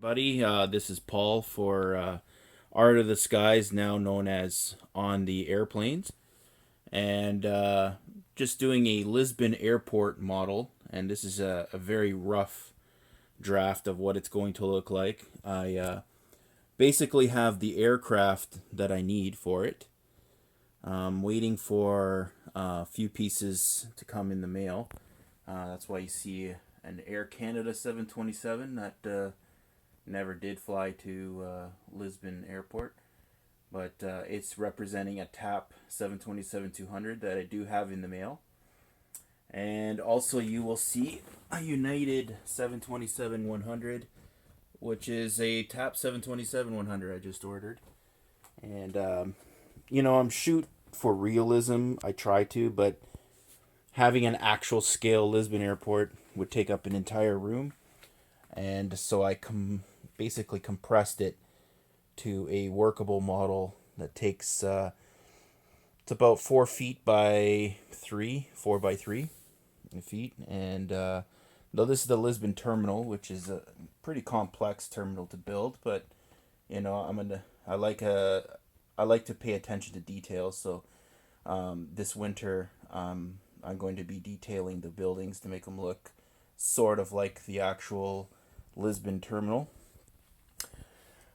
Buddy. This is Paul for Art of the Skies, now known as On the Airplanes, and just doing a Lisbon airport model. And this is a very rough draft of what it's going to look like. I basically have the aircraft that I need for it. I'm waiting for a few pieces to come in the mail. That's why you see an Air Canada 727 that never did fly to Lisbon Airport, but it's representing a TAP 727-200 that I do have in the mail. And also, you will see a United 727-100, which is a TAP 727-100 I just ordered. And, I'm shoot for realism. I try to, but having an actual scale Lisbon Airport would take up an entire room. And so I basically compressed it to a workable model that takes it's about 4 feet by 4 by 3 feet. And though this is the Lisbon terminal, which is a pretty complex terminal to build, but I like to pay attention to details. So this winter I'm going to be detailing the buildings to make them look sort of like the actual Lisbon terminal.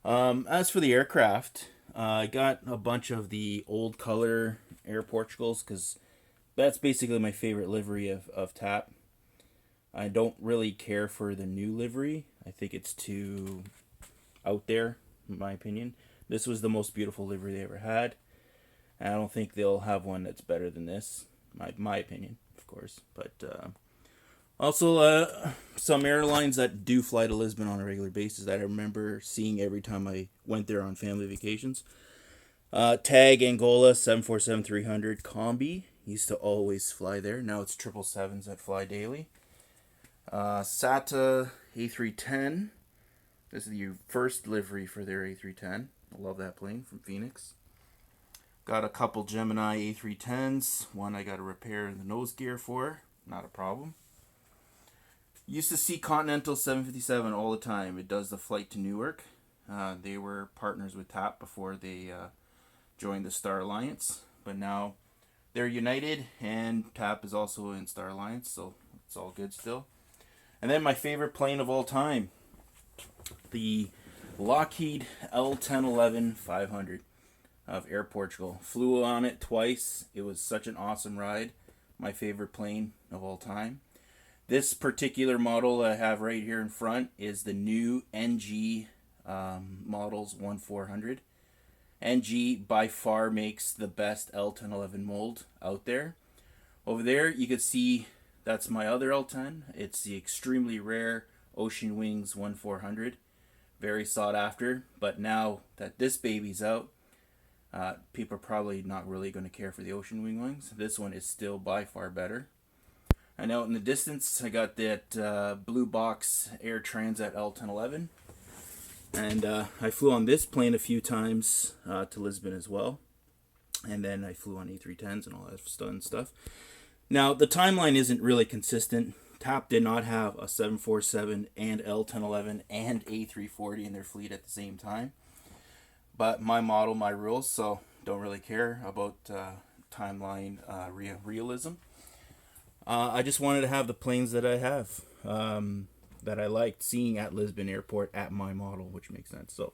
As for the aircraft, I got a bunch of the old color Air Portugals because that's basically my favorite livery of TAP. I don't really care for the new livery. I think it's too out there, in my opinion. This was the most beautiful livery they ever had. And I don't think they'll have one that's better than this. My opinion, of course. But also, some airlines that do fly to Lisbon on a regular basis that I remember seeing every time I went there on family vacations. TAG Angola 747-300 Combi used to always fly there. Now it's 777s that fly daily. SATA A310. This is the first livery for their A310. I love that plane from Phoenix. Got a couple Gemini A310s. One I got to repair the nose gear for. Not a problem. Used to see Continental 757 all the time. It does the flight to Newark. They were partners with TAP before they joined the Star Alliance. But now they're united, and TAP is also in Star Alliance, so it's all good still. And then my favorite plane of all time, the Lockheed L1011-500 of Air Portugal. Flew on it twice. It was such an awesome ride. My favorite plane of all time. This particular model I have right here in front is the new NG models 1400. NG by far makes the best L1011 mold out there. Over there you can see that's my other L10. It's the extremely rare Ocean Wings 1400. Very sought after, but now that this baby's out, people are probably not really going to care for the Ocean Wing wings. This one is still by far better. And out in the distance, I got that Blue Box Air Transat L1011. And I flew on this plane a few times to Lisbon as well. And then I flew on A310s and all that fun stuff. Now, the timeline isn't really consistent. TAP did not have a 747 and L1011 and A340 in their fleet at the same time. But my model, my rules, so don't really care about timeline realism. I just wanted to have the planes that I have, that I liked seeing at Lisbon Airport at my model, which makes sense. So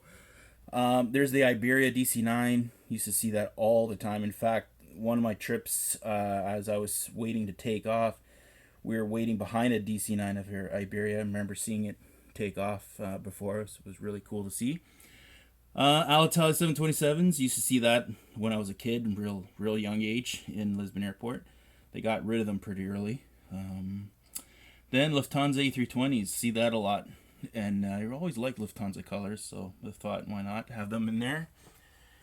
there's the Iberia DC-9. Used to see that all the time. In fact, one of my trips, as I was waiting to take off, we were waiting behind a DC-9 of Iberia. I remember seeing it take off before us. It was really cool to see. Alitalia 727s, used to see that when I was a kid, real young age in Lisbon Airport. They got rid of them pretty early. Then Lufthansa A320s, see that a lot. And I always liked Lufthansa colors, so I thought, why not have them in there?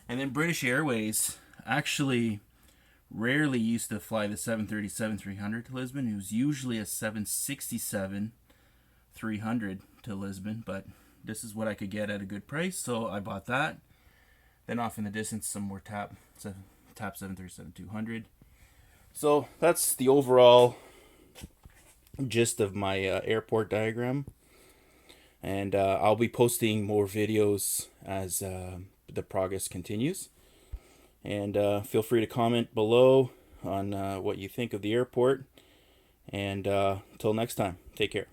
And then British Airways actually rarely used to fly the 737-300 to Lisbon. It was usually a 767-300 to Lisbon, but this is what I could get at a good price, so I bought that. Then off in the distance, some more TAP 737-200. So that's the overall gist of my airport diagram. And I'll be posting more videos as the progress continues. And feel free to comment below on what you think of the airport. And until next time, take care.